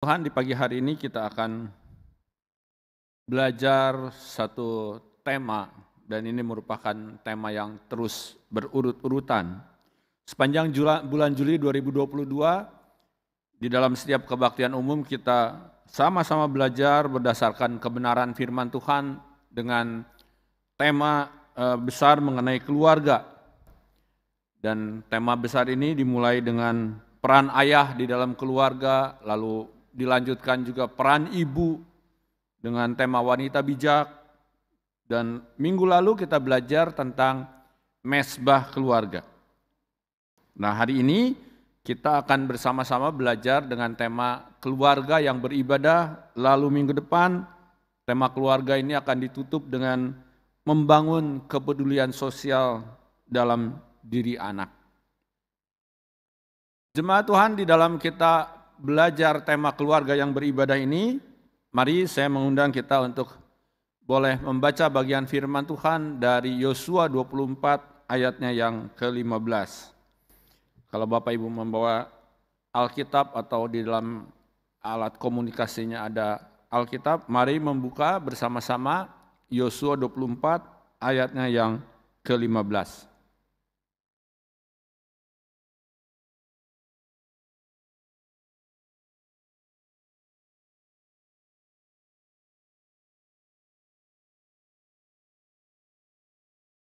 Tuhan, di pagi hari ini kita akan belajar satu tema, dan ini merupakan tema yang terus berurut-urutan. Sepanjang bulan Juli 2022, di dalam setiap kebaktian umum kita sama-sama belajar berdasarkan kebenaran firman Tuhan dengan tema besar mengenai keluarga. Dan tema besar ini dimulai dengan peran ayah di dalam keluarga, lalu dilanjutkan juga peran ibu dengan tema wanita bijak, dan minggu lalu kita belajar tentang mesbah keluarga. Nah, hari ini kita akan bersama-sama belajar dengan tema keluarga yang beribadah, lalu minggu depan tema keluarga ini akan ditutup dengan membangun kepedulian sosial dalam diri anak. Jemaat Tuhan, di dalam kita belajar tema keluarga yang beribadah ini, mari saya mengundang kita untuk boleh membaca bagian firman Tuhan dari Yosua 24 ayatnya yang ke-15. Kalau Bapak Ibu membawa Alkitab atau di dalam alat komunikasinya ada Alkitab, mari membuka bersama-sama Yosua 24 ayatnya yang ke-15.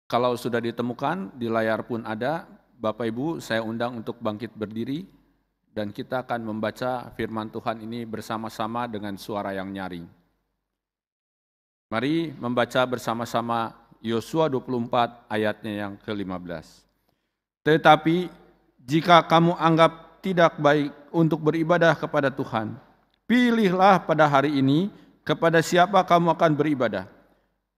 Kalau sudah ditemukan, di layar pun ada, Bapak Ibu saya undang untuk bangkit berdiri, dan kita akan membaca firman Tuhan ini bersama-sama dengan suara yang nyaring. Mari membaca bersama-sama Yosua 24 ayatnya yang ke-15. Tetapi jika kamu anggap tidak baik untuk beribadah kepada Tuhan, pilihlah pada hari ini kepada siapa kamu akan beribadah.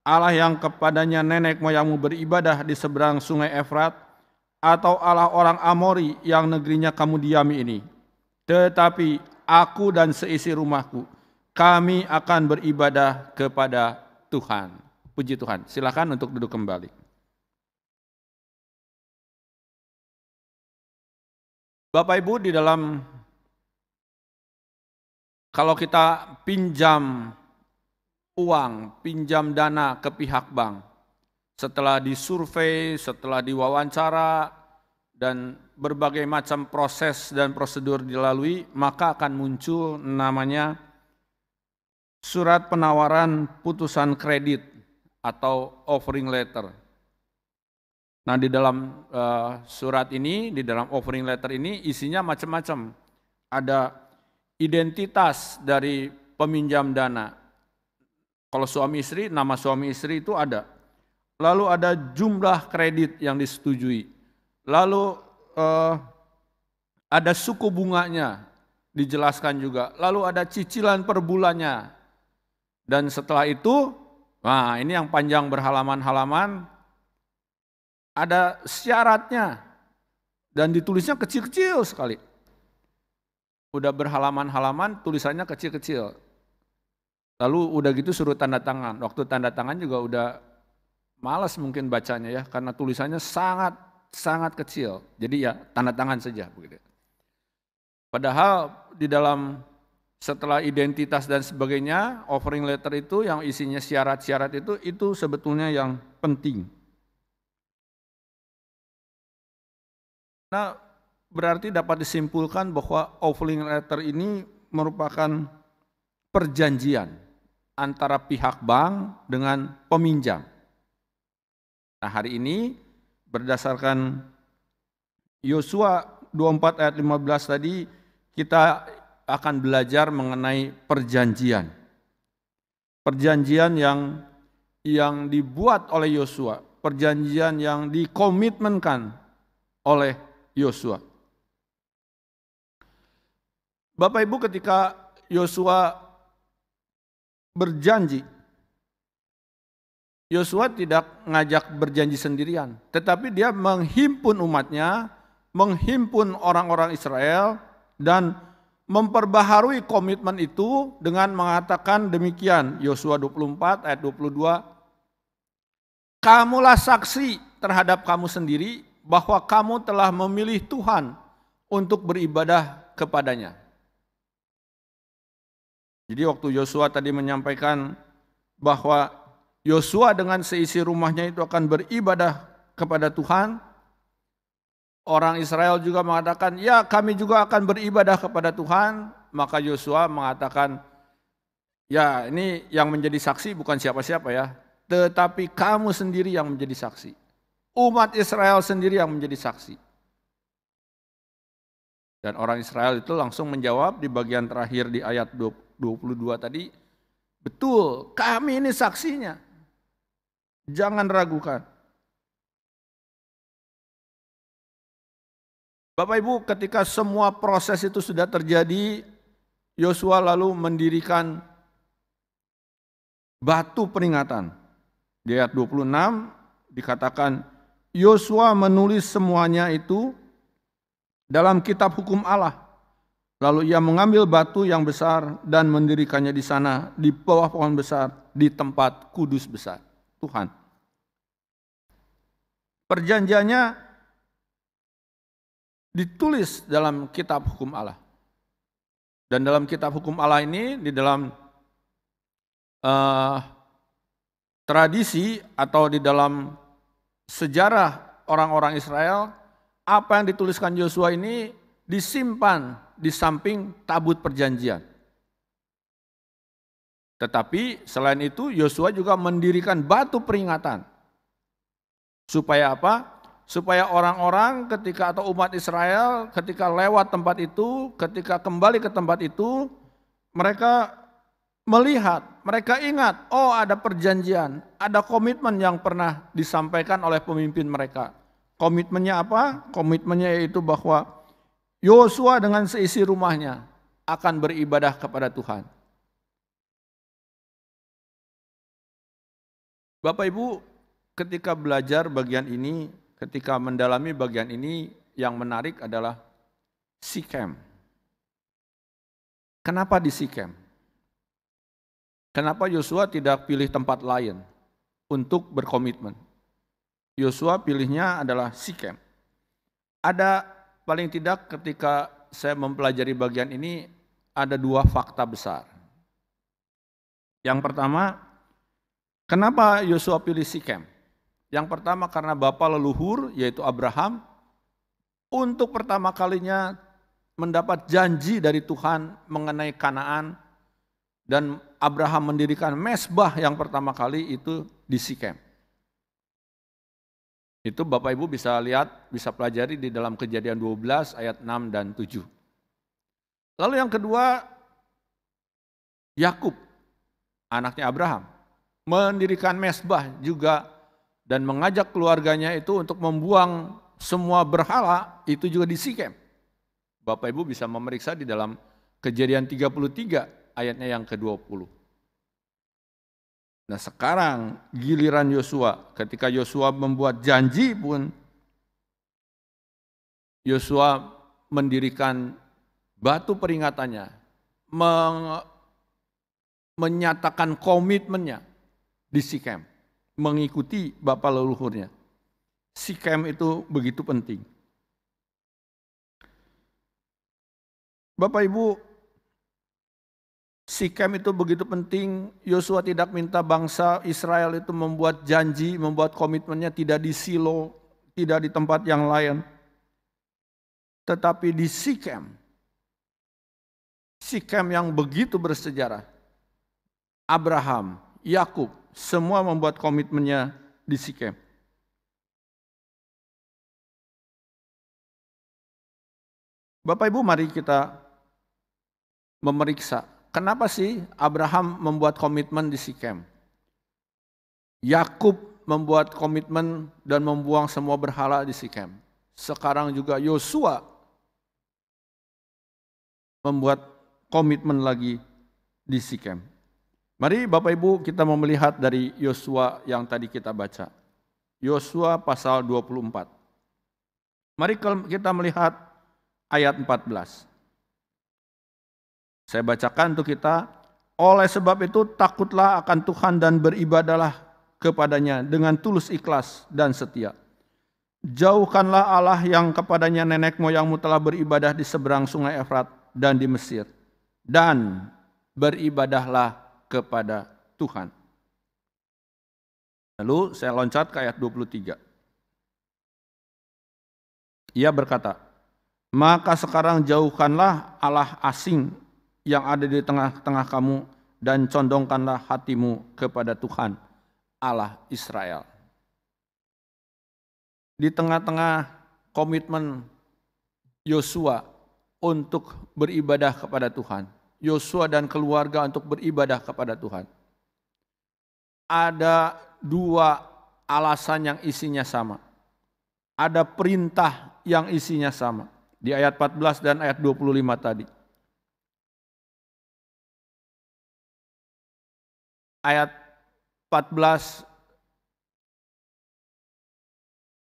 Allah yang kepadanya nenek moyangmu beribadah di seberang sungai Efrat, atau Allah orang Amori yang negerinya kamu diami ini. Tetapi aku dan seisi rumahku, kami akan beribadah kepada Tuhan. Puji Tuhan. Silakan untuk duduk kembali. Bapak Ibu, di dalam kalau kita pinjam uang, pinjam dana ke pihak bank, setelah disurvei, setelah diwawancara, dan berbagai macam proses dan prosedur dilalui, maka akan muncul namanya surat penawaran putusan kredit atau offering letter. Nah, di dalam surat ini, di dalam offering letter ini isinya macam-macam. Ada identitas dari peminjam dana. Kalau suami istri, nama suami istri itu ada. Lalu ada jumlah kredit yang disetujui. Lalu ada suku bunganya dijelaskan juga. Lalu ada cicilan per bulannya. Dan setelah itu, nah ini yang panjang berhalaman-halaman, ada syaratnya. Dan ditulisnya kecil-kecil sekali. Udah berhalaman-halaman, tulisannya kecil-kecil. Lalu udah gitu suruh tanda tangan. Waktu tanda tangan juga udah malas mungkin bacanya ya, karena tulisannya sangat kecil. Jadi ya tanda tangan saja begitu. Padahal di dalam setelah identitas dan sebagainya, offering letter itu yang isinya syarat-syarat itu sebetulnya yang penting. Nah, berarti dapat disimpulkan bahwa offering letter ini merupakan perjanjian antara pihak bank dengan peminjam. Nah, hari ini berdasarkan Yosua 24 ayat 15 tadi, kita akan belajar mengenai perjanjian. Perjanjian yang dibuat oleh Yosua, perjanjian yang dikomitmenkan oleh Yosua. Bapak Ibu, ketika Yosua berjanji, Yosua tidak ngajak berjanji sendirian, tetapi dia menghimpun umatnya, menghimpun orang-orang Israel, dan memperbaharui komitmen itu dengan mengatakan demikian. Yosua 24 ayat 22, kamulah saksi terhadap kamu sendiri bahwa kamu telah memilih Tuhan untuk beribadah kepadanya. Jadi waktu Yosua tadi menyampaikan bahwa Yosua dengan seisi rumahnya itu akan beribadah kepada Tuhan, orang Israel juga mengatakan, ya kami juga akan beribadah kepada Tuhan. Maka Yosua mengatakan, ya ini yang menjadi saksi bukan siapa-siapa ya, tetapi kamu sendiri yang menjadi saksi. Umat Israel sendiri yang menjadi saksi. Dan orang Israel itu langsung menjawab di bagian terakhir di ayat 22 tadi, betul, kami ini saksinya. Jangan ragukan. Bapak Ibu, ketika semua proses itu sudah terjadi, Yosua lalu mendirikan batu peringatan. Di ayat 26 dikatakan, Yosua menulis semuanya itu dalam kitab hukum Allah. Lalu ia mengambil batu yang besar dan mendirikannya di sana, di bawah pohon besar, di tempat kudus besar Tuhan. Perjanjiannya ditulis dalam kitab hukum Allah. Dan dalam kitab hukum Allah ini, di dalam tradisi atau di dalam sejarah orang-orang Israel, apa yang dituliskan Yosua ini disimpan di samping tabut perjanjian. Tetapi selain itu Yosua juga mendirikan batu peringatan. Supaya apa? Supaya orang-orang ketika atau umat Israel ketika lewat tempat itu, ketika kembali ke tempat itu, mereka melihat, mereka ingat, oh ada perjanjian, ada komitmen yang pernah disampaikan oleh pemimpin mereka. Komitmennya apa? Komitmennya yaitu bahwa Yosua dengan seisi rumahnya akan beribadah kepada Tuhan. Bapak Ibu, ketika belajar bagian ini, ketika mendalami bagian ini, yang menarik adalah Sikem. Kenapa di Sikem? Kenapa Yosua tidak pilih tempat lain untuk berkomitmen? Yosua pilihnya adalah Sikem. Ada paling tidak ketika saya mempelajari bagian ini, ada dua fakta besar. Yang pertama, kenapa Yosua pilih Sikem? Yang pertama karena bapa leluhur yaitu Abraham untuk pertama kalinya mendapat janji dari Tuhan mengenai Kanaan, dan Abraham mendirikan mezbah yang pertama kali itu di Sikem. Itu Bapak Ibu bisa lihat, bisa pelajari di dalam Kejadian 12 ayat 6 dan 7. Lalu yang kedua, Yakub, anaknya Abraham, mendirikan mezbah juga dan mengajak keluarganya itu untuk membuang semua berhala itu juga di Sikem. Bapak Ibu bisa memeriksa di dalam Kejadian 33 ayatnya yang ke-20. Nah sekarang giliran Yosua, ketika Yosua membuat janji pun, Yosua mendirikan batu peringatannya, menyatakan komitmennya di Sikem, mengikuti bapa leluhurnya. Sikem itu begitu penting. Bapak Ibu, Sikem itu begitu penting. Yosua tidak minta bangsa Israel itu membuat janji, membuat komitmennya tidak di Silo, tidak di tempat yang lain, tetapi di Sikem. Sikem yang begitu bersejarah. Abraham, Yakub, semua membuat komitmennya di Sikem. Bapak Ibu, mari kita memeriksa, kenapa sih Abraham membuat komitmen di Sikem? Yakub membuat komitmen dan membuang semua berhala di Sikem. Sekarang juga Yosua membuat komitmen lagi di Sikem. Mari Bapak Ibu kita mau melihat dari Yosua yang tadi kita baca. Yosua pasal 24. Mari kita melihat ayat 14. Saya bacakan untuk kita. Oleh sebab itu takutlah akan Tuhan dan beribadahlah kepadanya dengan tulus ikhlas dan setia. Jauhkanlah Allah yang kepadanya nenek moyangmu telah beribadah di seberang sungai Efrat dan di Mesir. Dan beribadahlah kepada Tuhan. Lalu saya loncat ke ayat 23. Ia berkata, maka sekarang jauhkanlah Allah asing yang ada di tengah-tengah kamu dan condongkanlah hatimu kepada Tuhan, Allah Israel. Di tengah-tengah komitmen Yosua untuk beribadah kepada Tuhan, Yosua dan keluarga untuk beribadah kepada Tuhan, ada dua alasan yang isinya sama. Ada perintah yang isinya sama. Di ayat 14 dan ayat 25 tadi. Ayat 14,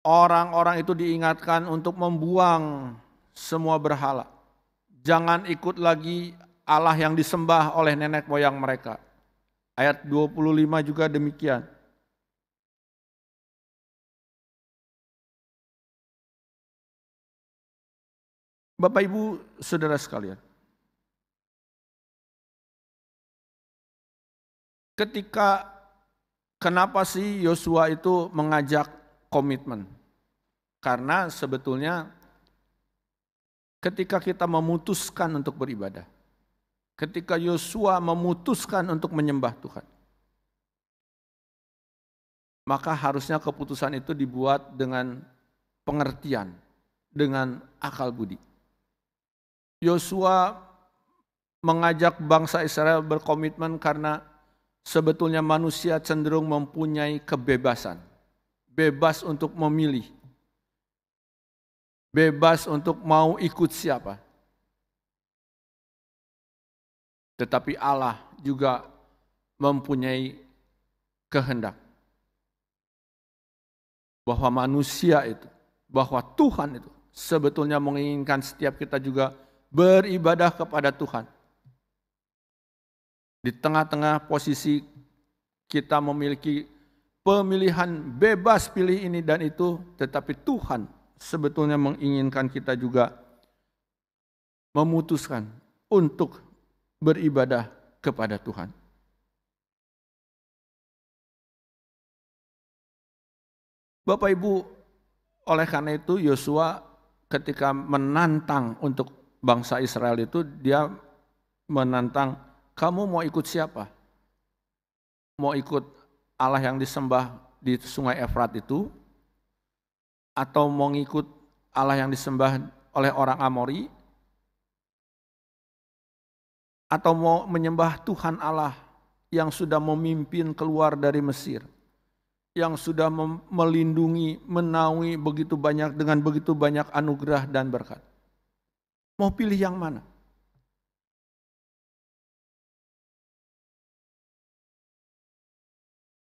orang-orang itu diingatkan untuk membuang semua berhala. Jangan ikut lagi Allah yang disembah oleh nenek moyang mereka. Ayat 25 juga demikian. Bapak Ibu Saudara sekalian, kenapa sih Yosua itu mengajak komitmen? Karena sebetulnya ketika kita memutuskan untuk beribadah, ketika Yosua memutuskan untuk menyembah Tuhan, maka harusnya keputusan itu dibuat dengan pengertian, dengan akal budi. Yosua mengajak bangsa Israel berkomitmen karena sebetulnya manusia cenderung mempunyai kebebasan. Bebas untuk memilih. Bebas untuk mau ikut siapa. Tetapi Allah juga mempunyai kehendak. Bahwa manusia itu, bahwa Tuhan itu sebetulnya menginginkan setiap kita juga beribadah kepada Tuhan. Di tengah-tengah posisi kita memiliki pemilihan bebas pilih ini dan itu, tetapi Tuhan sebetulnya menginginkan kita juga memutuskan untuk beribadah kepada Tuhan. Bapak Ibu, oleh karena itu Yosua ketika menantang untuk bangsa Israel itu, dia menantang, kamu mau ikut siapa? Mau ikut Allah yang disembah di sungai Efrat itu? Atau mau ikut Allah yang disembah oleh orang Amori? Atau mau menyembah Tuhan Allah yang sudah memimpin keluar dari Mesir? Yang sudah melindungi, menaungi begitu banyak dengan begitu banyak anugerah dan berkat? Mau pilih yang mana?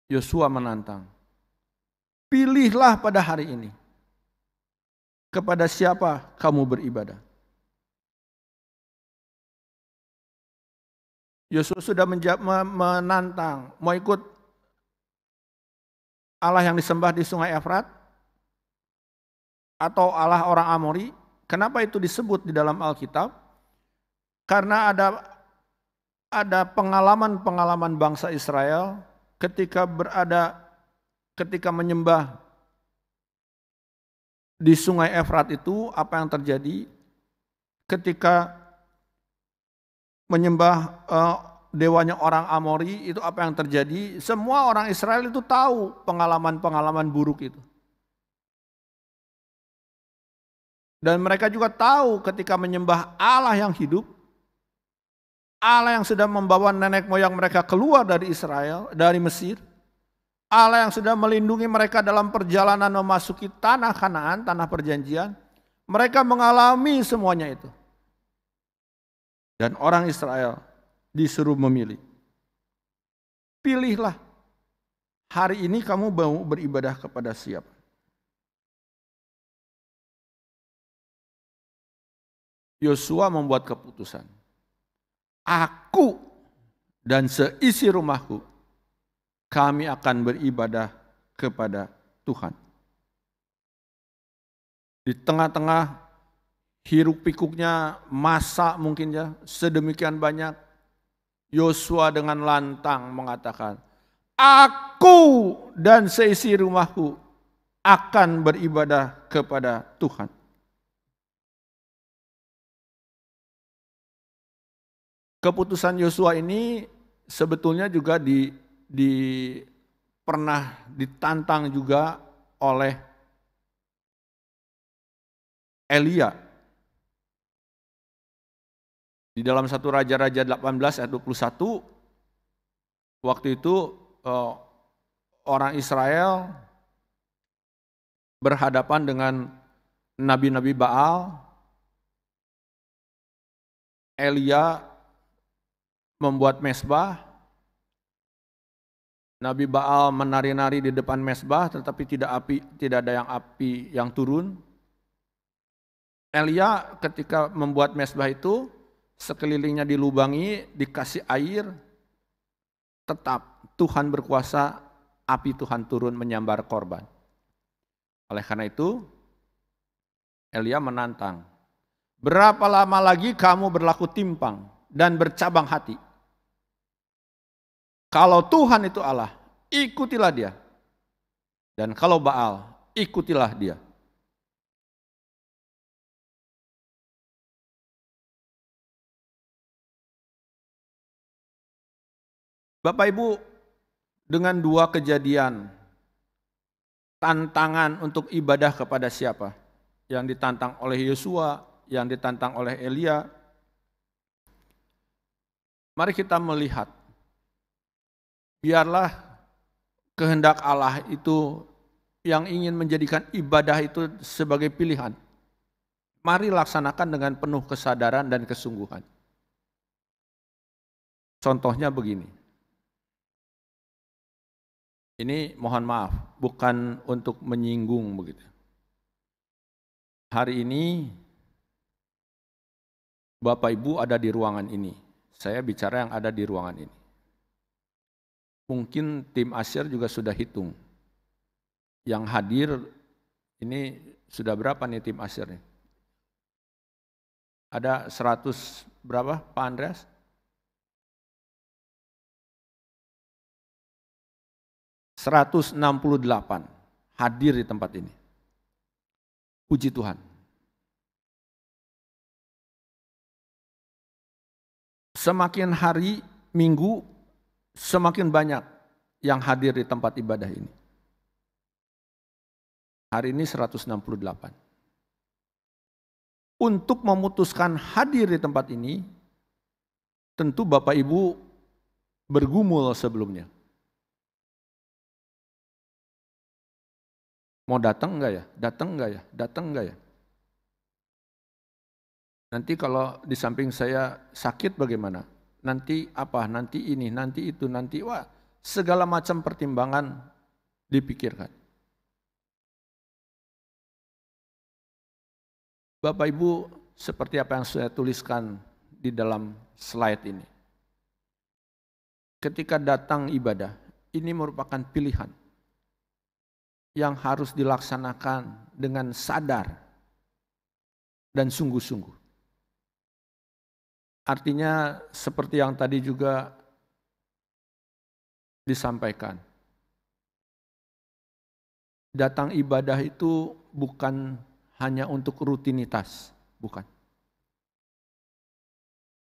Yosua menantang. Pilihlah pada hari ini. Kepada siapa kamu beribadah? Yosua sudah menantang. Mau ikut Allah yang disembah di sungai Efrat? Atau Allah orang Amori? Kenapa itu disebut di dalam Alkitab? Karena ada pengalaman-pengalaman bangsa Israel ketika menyembah di sungai Efrat itu, apa yang terjadi? Ketika menyembah dewanya orang Amori itu, apa yang terjadi? Semua orang Israel itu tahu pengalaman-pengalaman buruk itu. Dan mereka juga tahu ketika menyembah Allah yang hidup, Allah yang sudah membawa nenek moyang mereka keluar dari Israel, dari Mesir, Allah yang sudah melindungi mereka dalam perjalanan memasuki tanah Kanaan, tanah perjanjian, mereka mengalami semuanya itu. Dan orang Israel disuruh memilih. Pilihlah, hari ini kamu mau beribadah kepada siapa? Yosua membuat keputusan. Aku dan seisi rumahku, kami akan beribadah kepada Tuhan. Di tengah-tengah hiruk pikuknya masa mungkin ya, sedemikian banyak, Yosua dengan lantang mengatakan, "Aku dan seisi rumahku akan beribadah kepada Tuhan." Keputusan Yosua ini sebetulnya juga pernah ditantang juga oleh Elia. Di dalam 1 Raja-Raja 18 ayat 21, waktu itu orang Israel berhadapan dengan nabi-nabi Baal. Elia membuat mezbah. Nabi Baal menari-nari di depan mezbah, tetapi tidak ada api yang turun. Elia ketika membuat mezbah itu, sekelilingnya dilubangi, dikasih air, tetap Tuhan berkuasa, api Tuhan turun menyambar korban. Oleh karena itu, Elia menantang, "Berapa lama lagi kamu berlaku timpang dan bercabang hati? Kalau Tuhan itu Allah, ikutilah dia. Dan kalau Baal, ikutilah dia." Bapak Ibu, dengan dua kejadian, tantangan untuk ibadah kepada siapa? Yang ditantang oleh Yosua, yang ditantang oleh Elia. Mari kita melihat, biarlah kehendak Allah itu yang ingin menjadikan ibadah itu sebagai pilihan. Mari laksanakan dengan penuh kesadaran dan kesungguhan. Contohnya begini. Ini mohon maaf, bukan untuk menyinggung begitu. Hari ini Bapak Ibu ada di ruangan ini. Saya bicara yang ada di ruangan ini. Mungkin tim Asyir juga sudah hitung. Yang hadir ini sudah berapa nih tim Asyir nih? Ada 100 berapa Pak Andreas? 168 hadir di tempat ini. Puji Tuhan. Semakin hari, minggu, semakin banyak yang hadir di tempat ibadah ini. Hari ini 168. Untuk memutuskan hadir di tempat ini, tentu Bapak Ibu bergumul sebelumnya. Mau datang enggak ya? Datang enggak ya? Datang enggak ya? Nanti kalau di samping saya sakit bagaimana? Nanti apa? Nanti ini, nanti itu, nanti wah, segala macam pertimbangan dipikirkan. Bapak Ibu, seperti apa yang saya tuliskan di dalam slide ini. Ketika datang ibadah, ini merupakan pilihan yang harus dilaksanakan dengan sadar dan sungguh-sungguh. Artinya seperti yang tadi juga disampaikan. Datang ibadah itu bukan hanya untuk rutinitas, bukan.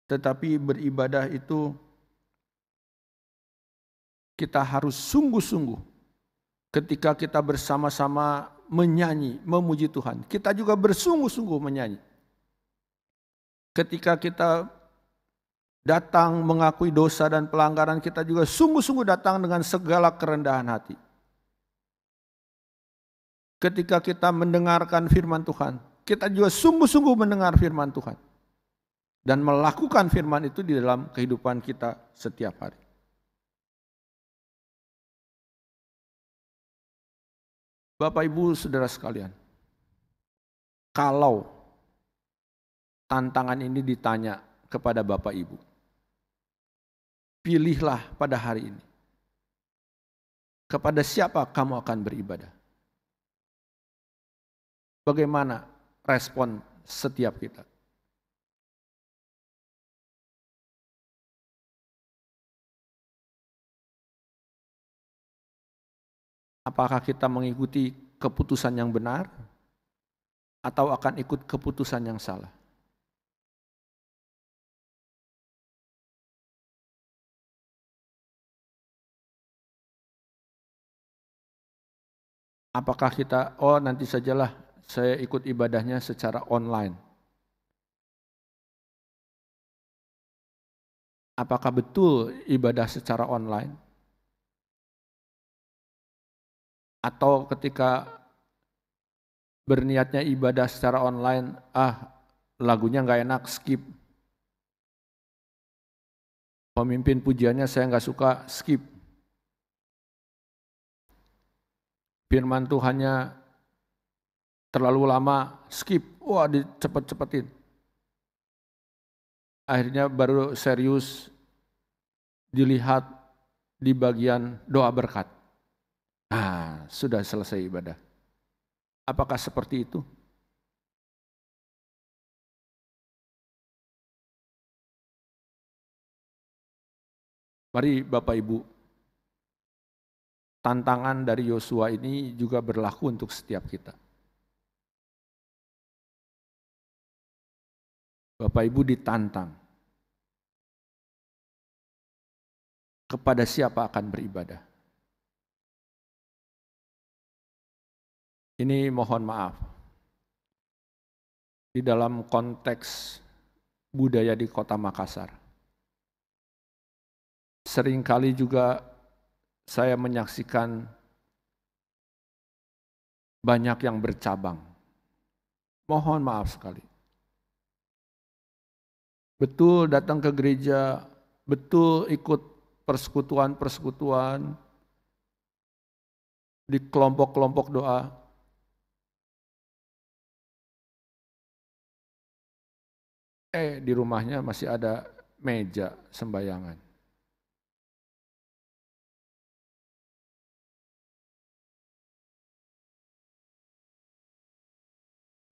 Tetapi beribadah itu kita harus sungguh-sungguh. Ketika kita bersama-sama menyanyi, memuji Tuhan, kita juga bersungguh-sungguh menyanyi. Ketika kita datang mengakui dosa dan pelanggaran, kita juga sungguh-sungguh datang dengan segala kerendahan hati. Ketika kita mendengarkan firman Tuhan, kita juga sungguh-sungguh mendengar firman Tuhan. Dan melakukan firman itu di dalam kehidupan kita setiap hari. Bapak Ibu Saudara sekalian, kalau tantangan ini ditanya kepada Bapak Ibu, pilihlah pada hari ini. Kepada siapa kamu akan beribadah? Bagaimana respon setiap kita? Apakah kita mengikuti keputusan yang benar atau akan ikut keputusan yang salah? Apakah kita, oh nanti sajalah saya ikut ibadahnya secara online. Apakah betul ibadah secara online? Atau ketika berniatnya ibadah secara online, lagunya nggak enak, skip. Pemimpin pujiannya saya nggak suka, skip. Firman Tuhannya terlalu lama, skip. Wah, dicepet-cepetin. Akhirnya baru serius dilihat di bagian doa berkat. Sudah selesai ibadah. Apakah seperti itu? Mari Bapak Ibu, tantangan dari Yosua ini juga berlaku untuk setiap kita. Bapak Ibu ditantang. Kepada siapa akan beribadah? Ini mohon maaf. Di dalam konteks budaya di Kota Makassar. Seringkali juga saya menyaksikan banyak yang bercabang. Mohon maaf sekali. Betul datang ke gereja, betul ikut persekutuan-persekutuan, di kelompok-kelompok doa. Di rumahnya masih ada meja sembayangan.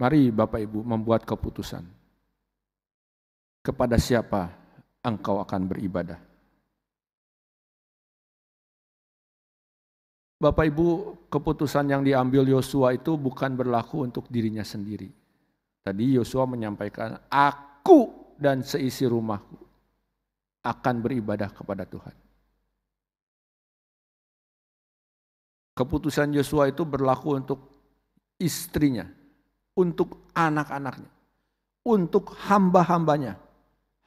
Mari Bapak Ibu membuat keputusan. Kepada siapa engkau akan beribadah? Bapak Ibu, keputusan yang diambil Yosua itu bukan berlaku untuk dirinya sendiri. Tadi Yosua menyampaikan, aku dan seisi rumahku akan beribadah kepada Tuhan. Keputusan Yosua itu berlaku untuk istrinya, untuk anak-anaknya, untuk hamba-hambanya.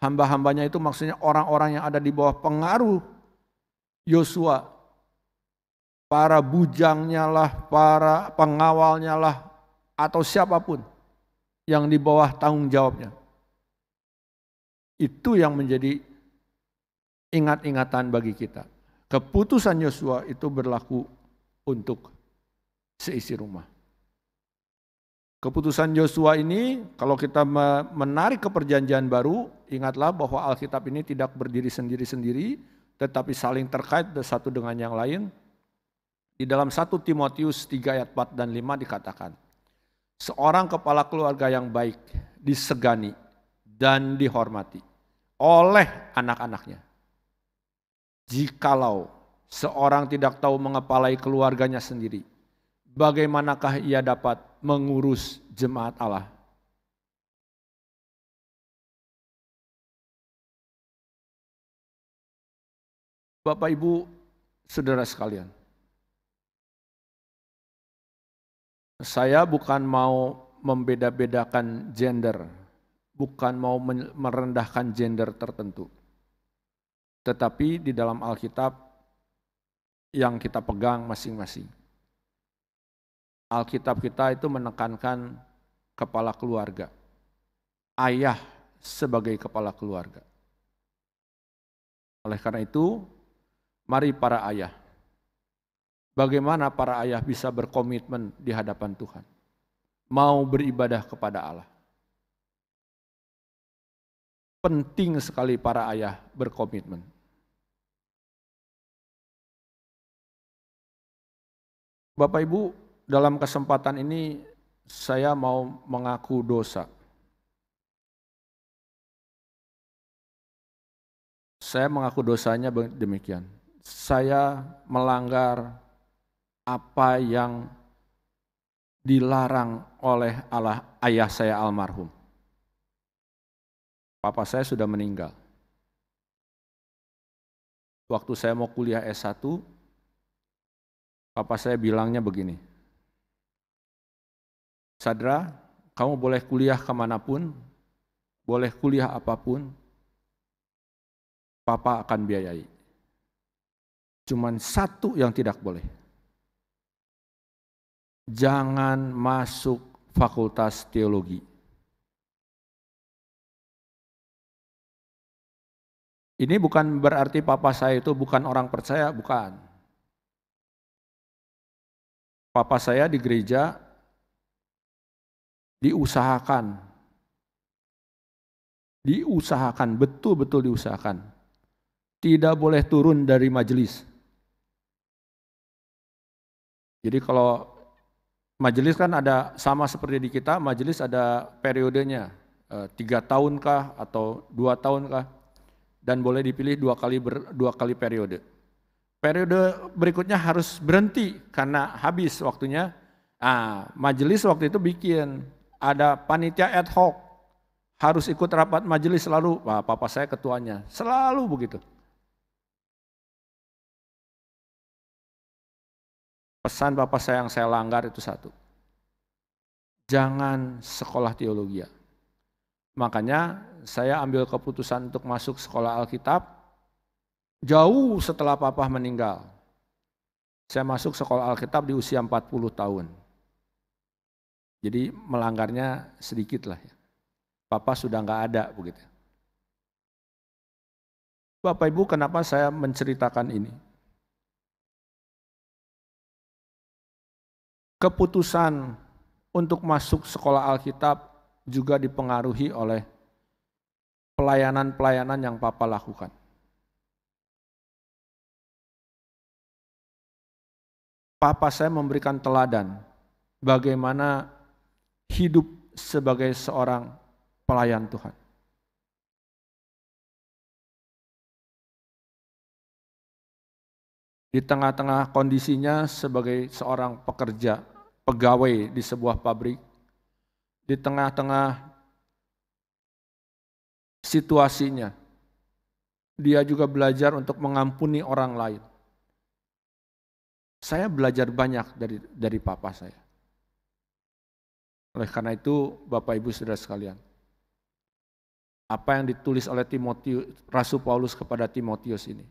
Hamba-hambanya itu maksudnya orang-orang yang ada di bawah pengaruh Yosua. Para bujangnya lah, para pengawalnya lah, atau siapapun yang di bawah tanggung jawabnya. Itu yang menjadi ingat-ingatan bagi kita. Keputusan Yosua itu berlaku untuk seisi rumah. Keputusan Yosua ini, kalau kita menarik ke perjanjian baru, ingatlah bahwa Alkitab ini tidak berdiri sendiri-sendiri, tetapi saling terkait satu dengan yang lain. Di dalam 1 Timotius 3 ayat 4 dan 5 dikatakan, seorang kepala keluarga yang baik disegani dan dihormati oleh anak-anaknya. Jikalau seorang tidak tahu mengepalai keluarganya sendiri, bagaimanakah ia dapat mengurus jemaat Allah? Bapak, Ibu, saudara sekalian, saya bukan mau membeda-bedakan gender, bukan mau merendahkan gender tertentu. Tetapi di dalam Alkitab yang kita pegang masing-masing. Alkitab kita itu menekankan kepala keluarga. Ayah sebagai kepala keluarga. Oleh karena itu, mari para ayah. Bagaimana para ayah bisa berkomitmen di hadapan Tuhan? Mau beribadah kepada Allah. Penting sekali para ayah berkomitmen. Bapak Ibu, dalam kesempatan ini saya mau mengaku dosa. Saya mengaku dosanya demikian. Saya melanggar apa yang dilarang oleh ayah saya almarhum. Papa saya sudah meninggal. Waktu saya mau kuliah S1, papa saya bilangnya begini, Sadra, kamu boleh kuliah kemanapun, boleh kuliah apapun, papa akan biayai. Cuman satu yang tidak boleh. Jangan masuk fakultas teologi. Ini bukan berarti papa saya itu bukan orang percaya, bukan. Papa saya di gereja diusahakan, betul-betul diusahakan. Tidak boleh turun dari majelis. Jadi kalau majelis kan ada sama seperti di kita, majelis ada periodenya, 3 tahunkah atau 2 tahunkah, dan boleh dipilih 2 kali periode. Periode berikutnya harus berhenti karena habis waktunya. Majelis waktu itu bikin ada panitia ad hoc, harus ikut rapat majelis selalu. Papa saya ketuanya, selalu begitu. Pesan papa saya yang saya langgar itu satu. Jangan sekolah teologi. Makanya saya ambil keputusan untuk masuk sekolah Alkitab jauh setelah papa meninggal. Saya masuk sekolah Alkitab di usia 40 tahun. Jadi melanggarnya sedikit lah ya. Papa sudah nggak ada begitu. Bapak Ibu, kenapa saya menceritakan ini? Keputusan untuk masuk sekolah Alkitab juga dipengaruhi oleh pelayanan-pelayanan yang Papa lakukan. Papa saya memberikan teladan bagaimana hidup sebagai seorang pelayan Tuhan. Di tengah-tengah kondisinya sebagai seorang pekerja, pegawai di sebuah pabrik, di tengah-tengah situasinya, dia juga belajar untuk mengampuni orang lain. Saya belajar banyak dari papa saya. Oleh karena itu, Bapak Ibu Saudara sekalian, apa yang ditulis oleh Timotius, Rasul Paulus kepada Timotius ini,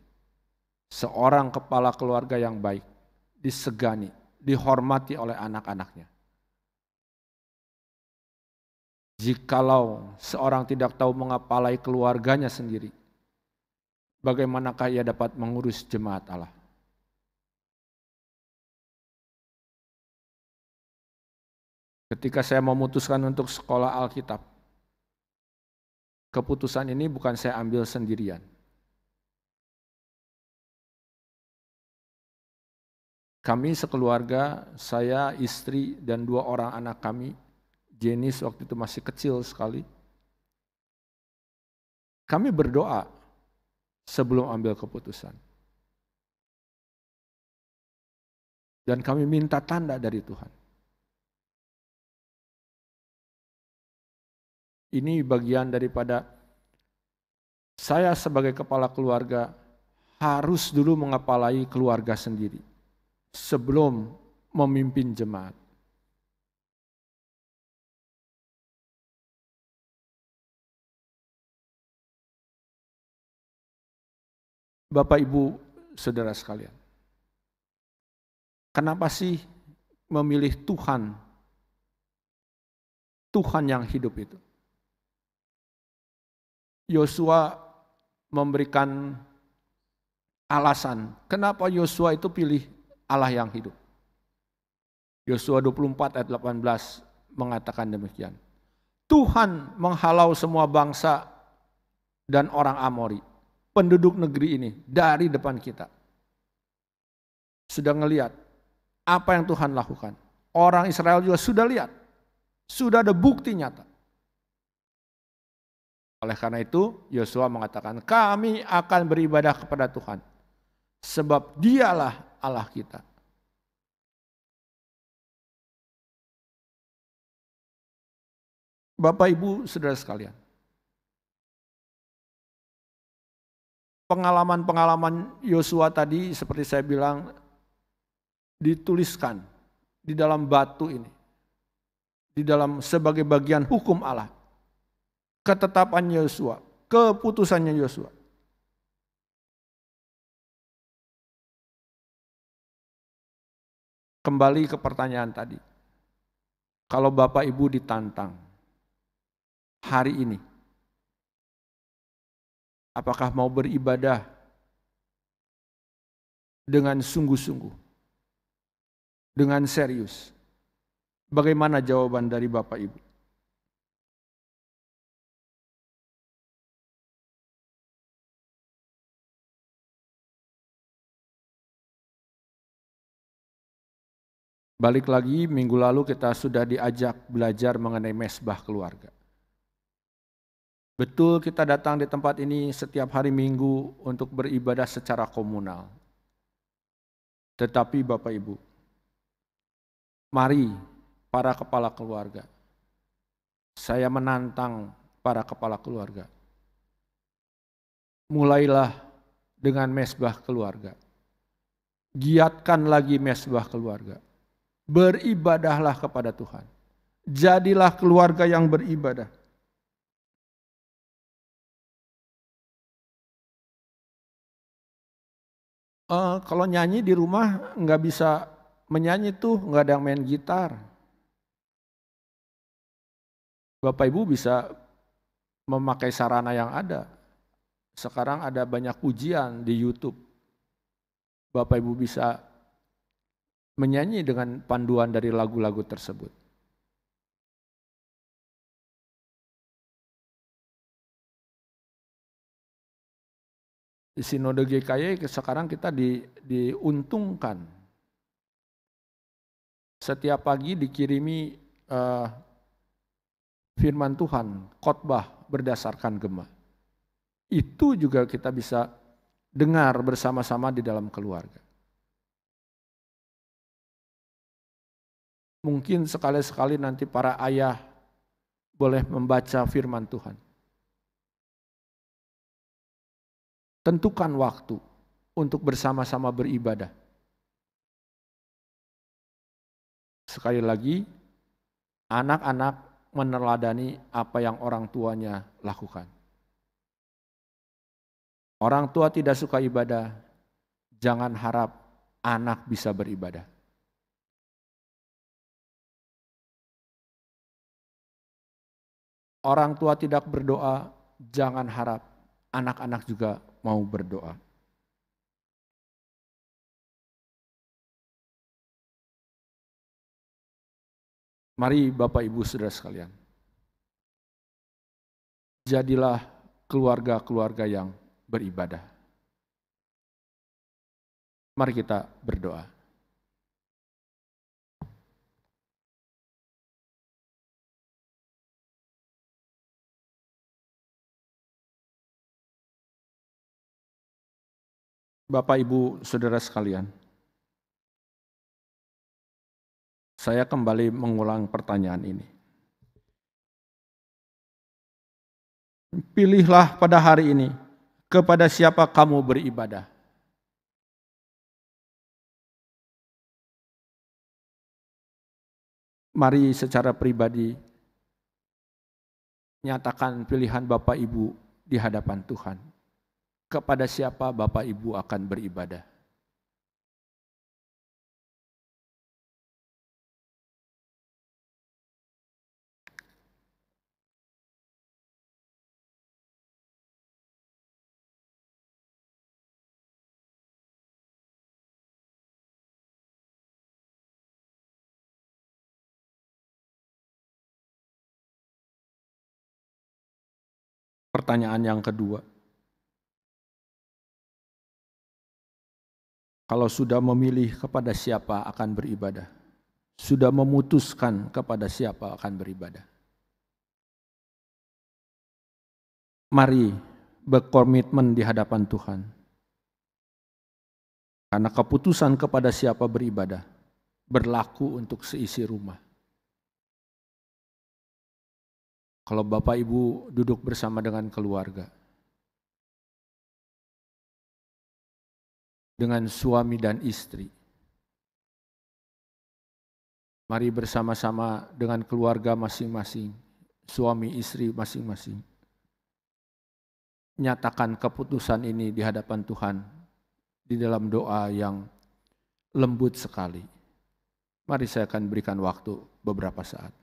seorang kepala keluarga yang baik, disegani, dihormati oleh anak-anaknya. Jikalau seorang tidak tahu mengepalai keluarganya sendiri, bagaimanakah ia dapat mengurus jemaat Allah? Ketika saya memutuskan untuk sekolah Alkitab, keputusan ini bukan saya ambil sendirian. Kami sekeluarga, saya, istri, dan 2 orang anak kami, Jenis waktu itu masih kecil sekali. Kami berdoa sebelum ambil keputusan. Dan kami minta tanda dari Tuhan. Ini bagian daripada saya sebagai kepala keluarga harus dulu mengepalai keluarga sendiri sebelum memimpin jemaat. Bapak Ibu Saudara sekalian, kenapa sih memilih Tuhan yang hidup itu? Yosua memberikan alasan kenapa Yosua itu pilih Allah yang hidup. Yosua 24 ayat 18 mengatakan demikian. Tuhan menghalau semua bangsa dan orang Amori, penduduk negeri ini dari depan kita. Sudah ngelihat apa yang Tuhan lakukan. Orang Israel juga sudah lihat. Sudah ada bukti nyata. Oleh karena itu, Yosua mengatakan, kami akan beribadah kepada Tuhan. Sebab dialah Allah kita. Bapak Ibu Saudara sekalian, pengalaman-pengalaman Yosua tadi seperti saya bilang dituliskan di dalam batu ini, di dalam sebagai bagian hukum Allah, ketetapan Yosua, keputusannya Yosua. Kembali ke pertanyaan tadi, kalau Bapak Ibu ditantang hari ini, apakah mau beribadah dengan sungguh-sungguh, dengan serius? Bagaimana jawaban dari Bapak Ibu? Balik lagi, minggu lalu kita sudah diajak belajar mengenai mesbah keluarga. Betul kita datang di tempat ini setiap hari Minggu untuk beribadah secara komunal. Tetapi Bapak Ibu, mari para kepala keluarga, saya menantang para kepala keluarga. Mulailah dengan mesbah keluarga. Giatkan lagi mesbah keluarga. Beribadahlah kepada Tuhan. Jadilah keluarga yang beribadah. Kalau nyanyi di rumah nggak bisa menyanyi tuh, nggak ada yang main gitar. Bapak Ibu bisa memakai sarana yang ada. Sekarang ada banyak ujian di YouTube. Bapak Ibu bisa menyanyi dengan panduan dari lagu-lagu tersebut. Di Sinode GKY sekarang kita diuntungkan. Setiap pagi dikirimi firman Tuhan, khotbah berdasarkan Gema. Itu juga kita bisa dengar bersama-sama di dalam keluarga. Mungkin sekali-sekali nanti para ayah boleh membaca firman Tuhan. Tentukan waktu untuk bersama-sama beribadah. Sekali lagi, anak-anak meneladani apa yang orang tuanya lakukan. Orang tua tidak suka ibadah, jangan harap anak bisa beribadah. Orang tua tidak berdoa, jangan harap anak-anak juga mau berdoa. Mari Bapak Ibu Saudara sekalian, jadilah keluarga-keluarga yang beribadah. Mari kita berdoa. Bapak Ibu Saudara sekalian, saya kembali mengulang pertanyaan ini. Pilihlah pada hari ini kepada siapa kamu beribadah. Mari secara pribadi nyatakan pilihan Bapak Ibu di hadapan Tuhan. Kepada siapa Bapak Ibu akan beribadah? Pertanyaan yang kedua, kalau sudah memilih kepada siapa akan beribadah, sudah memutuskan kepada siapa akan beribadah, mari berkomitmen di hadapan Tuhan. Karena keputusan kepada siapa beribadah berlaku untuk seisi rumah. Kalau Bapak Ibu duduk bersama dengan keluarga, dengan suami dan istri, mari bersama-sama dengan keluarga masing-masing, suami istri masing-masing, nyatakan keputusan ini di hadapan Tuhan di dalam doa yang lembut sekali. Mari saya akan berikan waktu beberapa saat.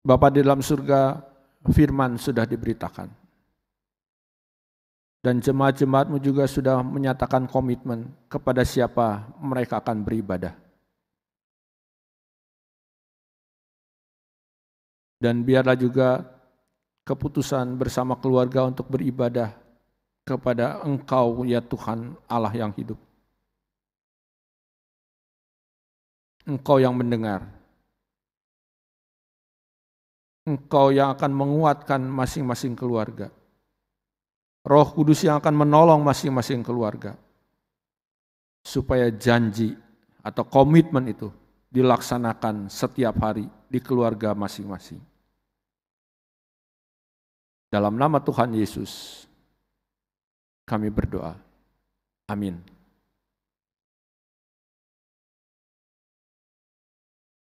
Bapa di dalam surga, firman sudah diberitakan. Dan jemaat-jemaat-Mu juga sudah menyatakan komitmen kepada siapa mereka akan beribadah. Dan biarlah juga keputusan bersama keluarga untuk beribadah kepada Engkau ya Tuhan Allah yang hidup. Engkau yang mendengar. Engkau yang akan menguatkan masing-masing keluarga. Roh Kudus yang akan menolong masing-masing keluarga. Supaya janji atau komitmen itu dilaksanakan setiap hari di keluarga masing-masing. Dalam nama Tuhan Yesus, kami berdoa. Amin.